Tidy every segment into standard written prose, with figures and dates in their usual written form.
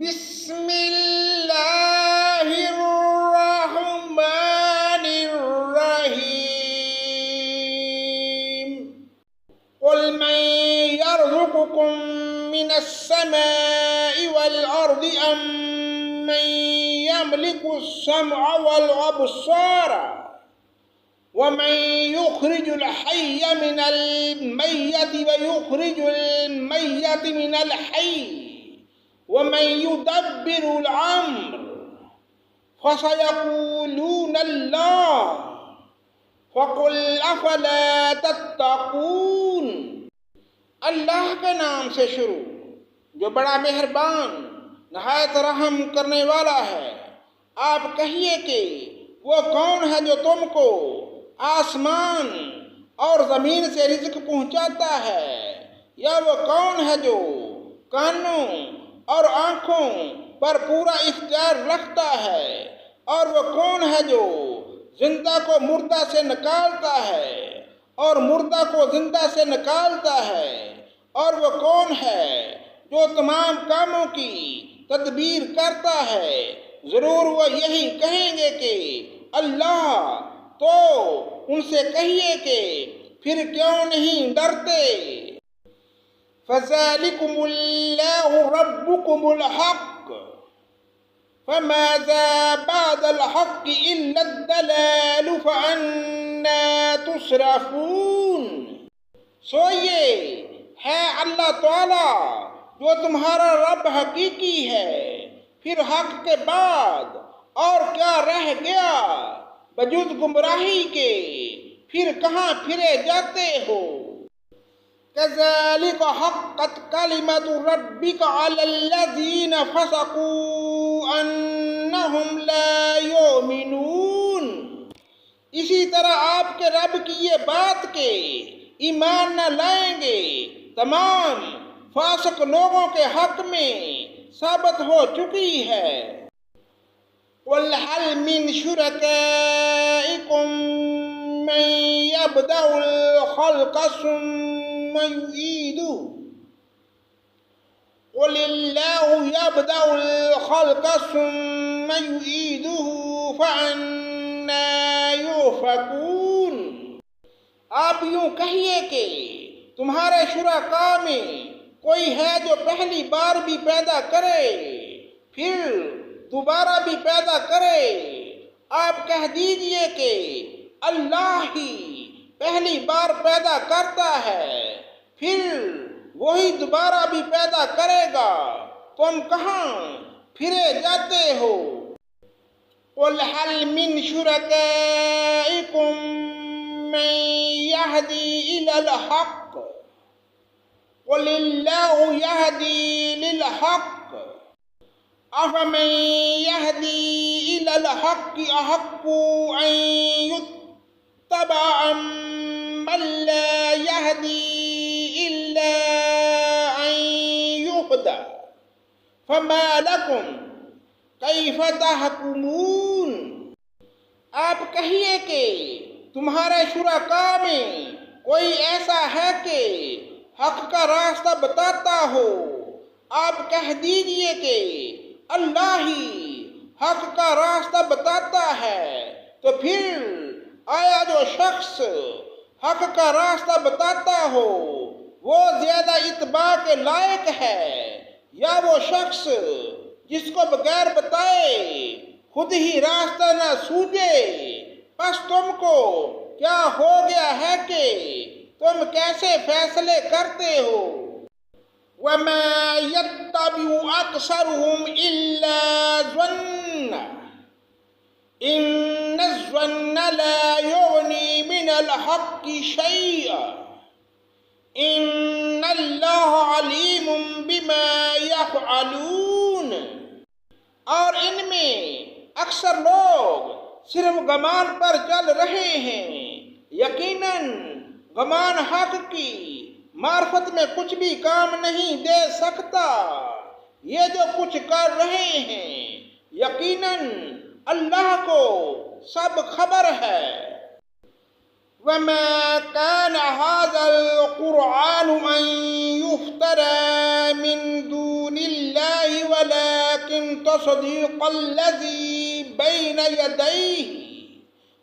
بسم اللہ الرحمن الرحیم قل من يرزقكم من السماء والأرض أم من يملك السمع والأبصار ومن يخرج الحي من الميت ويخرج الميت من الحي ومن يدبر الأمر فسيقولون الله فقل أفلا تتقون۔ اللہ کے نام سے شروع جو بڑا مہربان نہایت رحم کرنے والا ہے۔ آپ کہیے کہ وہ کون ہے جو تم کو آسمان اور زمین سے رزق پہنچاتا ہے، یا وہ کون ہے جو کانوں اور آنکھوں پر پورا اختیار رکھتا ہے، اور وہ کون ہے جو زندہ کو مردہ سے نکالتا ہے اور مردہ کو زندہ سے نکالتا ہے، اور وہ کون ہے جو تمام کاموں کی تدبیر کرتا ہے۔ ضرور وہ یہی کہیں گے کہ اللہ، تو ان سے کہیے کہ پھر کیوں نہیں ڈرتے؟ فَذَلِكُمُ اللَّهُ رَبُّكُمُ الْحَقُّ فَمَاذَا بَعْدَ الْحَقِّ إِلَّا الضَّلَالُ فَأَنَّىٰ تُصْرَفُونَ۔ سو یہ ہے اللہ تعالیٰ جو تمہارا رب حقیقی ہے، پھر حق کے بعد اور کیا رہ گیا بجز گمراہی کے، پھر کہاں پھرے جاتے ہو؟ كَذَلِكَ حَقَّتْ كَلِمَةُ رَبِّكَ عَلَى الَّذِينَ فَسَقُوا أَنَّهُمْ لَا يُؤْمِنُونَ۔ اسی طرح آپ کے رب کی یہ بات کہ ایمان نہ لائیں گے تمام فاسق لوگوں کے حق میں ثابت ہو چکی ہے۔ قُلْ هَلْ مِنْ شُرَكَائِكُم مَّن يَبْدَأُ الْخَلْقَ ثُمَّ يُعِيدُهُ قُلِ اللَّهُ يَبْدَأُ الْخَلْقَ ثُمَّ يُعِيدُهُ فَأَنَّىٰ يُؤْفَكُونَ۔ آپ یوں کہیے کہ تمہارے شرکاء میں کوئی ہے جو پہلی بار بھی پیدا کرے پھر دوبارہ بھی پیدا کرے۔ آپ کہہ دیجئے کہ اللہ ہی پہلی بار پیدا کرتا ہے، پھر وہی دوبارہ بھی پیدا کرے گا، تم کہاں پھرے جاتے ہو؟ قُلْ هَلْ مِنْ شُرَكَائِكُم مَّن يَهْدِي إِلَى الْحَقِّ قُلِ اللَّهُ يَهْدِي لِلْحَقِّ أَفَمَن يَهْدِي إِلَى الْحَقِّ أَحَقُّ أَن يُتَّبَعَ أَمَّن لَّا يَهْدِي إِلَّا أَن يُهْدَىٰ فَمَا لَكُمْ كَيْفَ تَحْكُمُونَ۔ آپ کہیے کہ تمہارے شرکاء میں کوئی ایسا ہے کہ حق کا راستہ بتاتا ہو؟ آپ کہہ دیجئے کہ اللہ ہی حق کا راستہ بتاتا ہے، تو پھر آیا جو شخص حق کا راستہ بتاتا ہو وہ زیادہ اتباع کے لائق ہے، یا وہ شخص جس کو بغیر بتائے خود ہی راستہ نہ سوجے؟ پس تم کو کیا ہو گیا ہے کہ تم کیسے فیصلے کرتے ہو؟ وَمَا يَتَّبِعُ أَكْثَرُهُمْ إِلَّا ظَنًّا إِنَّ الظَّنَّ لَا يُغْنِي مِنَ الْحَقِّ شَيْئًا إِنَّ اللَّهَ عَلِيمٌ بِمَا يَفْعَلُونَ۔ اور ان میں اکثر لوگ صرف گمان پر چل رہے ہیں، یقیناً گمان حق کی معرفت میں کچھ بھی کام نہیں دے سکتا۔ یہ جو کچھ کر رہے ہیں یقیناً اللہ کو سب خبر ہے۔ وَمَا كَانَ هَٰذَا الْقُرْآنُ أَن يُفْتَرَىٰ مِن دُونِ اللَّهِ وَلَٰكِنَّ تصديق الذي بين يديه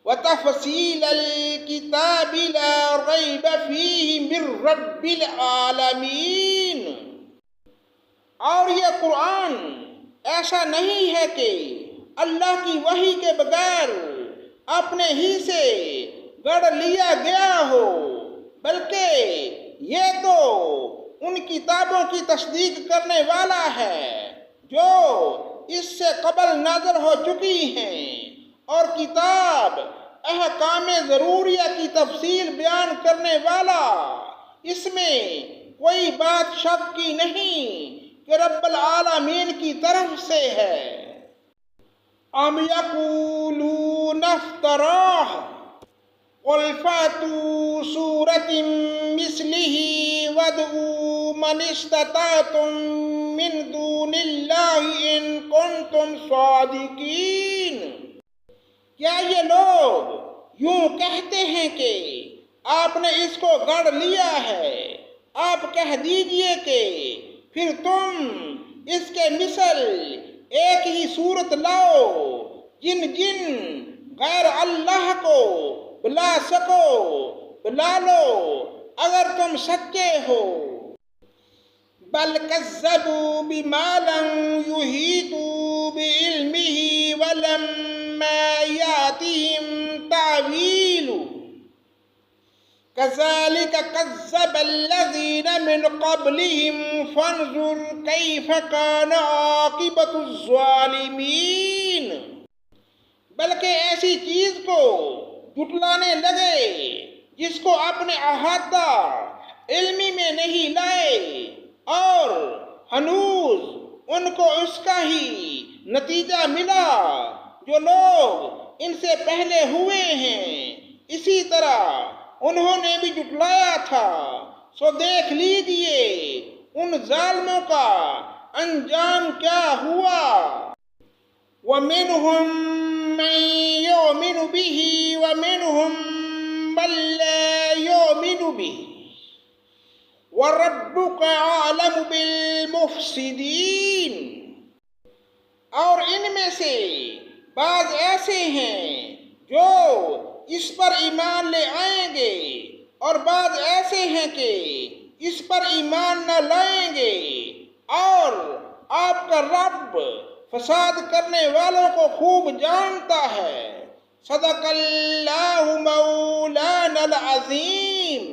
وتفصيل الكتاب لا ريب فيه من رب العالمين۔ اور یہ قرآن ایسا نہیں ہے کہ اللہ کی وحی کے بغیر اپنے ہی سے گڑھ لیا گیا ہو، بلکہ یہ تو ان کتابوں کی تصدیق کرنے والا ہے جو اس سے قبل نازل ہو چکی ہیں، اور کتاب احکام ضروریہ کی تفصیل بیان کرنے والا، اس میں کوئی بات شک کی نہیں کہ رب العالمین کی طرف سے ہے۔ ام یقولون افتراہ قل فاتوا سورة مثلہ وادعوا من استطعتم من دون اللہ ان کنتم صادقین۔ کیا یہ لوگ یوں کہتے ہیں کہ آپ نے اس کو گڑھ لیا ہے؟ آپ کہہ دیجئے کہ پھر تم اس کے مثل ایک ہی صورت لاؤ، جن غیر اللہ کو بلا سکو بلا لو اگر تم سچے ہو۔ بل کذبوا بما لم یحیطوا بعلمہ ولما یأتہم تعویلہ كذلك كذب الذين من قبلهم فانظر كيف كان عاقبة الظالمين۔ بلکہ ایسی چیز کو جھٹلانے لگے جس کو اپنے احاطہ علمی میں نہیں لائے، اور ہنوز ان کو اس کا ہی نتیجہ ملا جو لوگ ان سے پہلے ہوئے ہیں، اسی طرح انہوں نے بھی جھٹلایا تھا۔ سو دیکھ لیجئے ان ظالموں کا انجام کیا ہوا۔ وَمِنْهُمْ مَنْ يُؤْمِنُ بِهِ وَمِنْهُمْ مَنْ لَا يُؤْمِنُ بِهِ وَرَبُّكَ أَعْلَمُ بِالْمُفْسِدِينَ۔ اور ان میں سے بعض ایسے ہیں جو اس پر ایمان لے آئیں گے، اور بعض ایسے ہیں کہ اس پر ایمان نہ لائیں گے، اور آپ کا رب فساد کرنے والوں کو خوب جانتا ہے۔ صدق اللہ مولانا العظیم۔